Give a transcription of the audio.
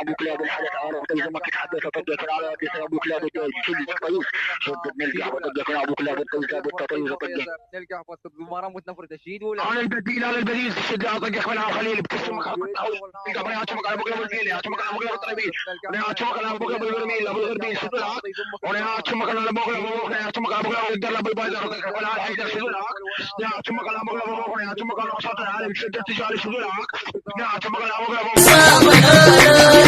ابو كلاب الحدث عرف ترجمة تتحدث طبقة على ابو كلاب الداج كل كويس شدد نلقى وطبقة ابو كلاب التوزيع بالتطير طبقة نلقى وسط مرام وتنفر تشيد ولا على البديل على البديل الشد طبقة من خليل بتسمك تلقى من اتمك على ابو كلاب الفيل اتمك على ابو كلاب الطيبين انا اتمك على ابو كلاب الغربيل ابو الغربيل شد العق وانا اتمك على ابو كلاب انا اتمك على ابو كلاب الدرب البيضاء ولا على حيدر شد العق انا اتمك على ابو كلاب انا اتمك على وسط العالم شد التجاري شد العق انا اتمك على ابو كلاب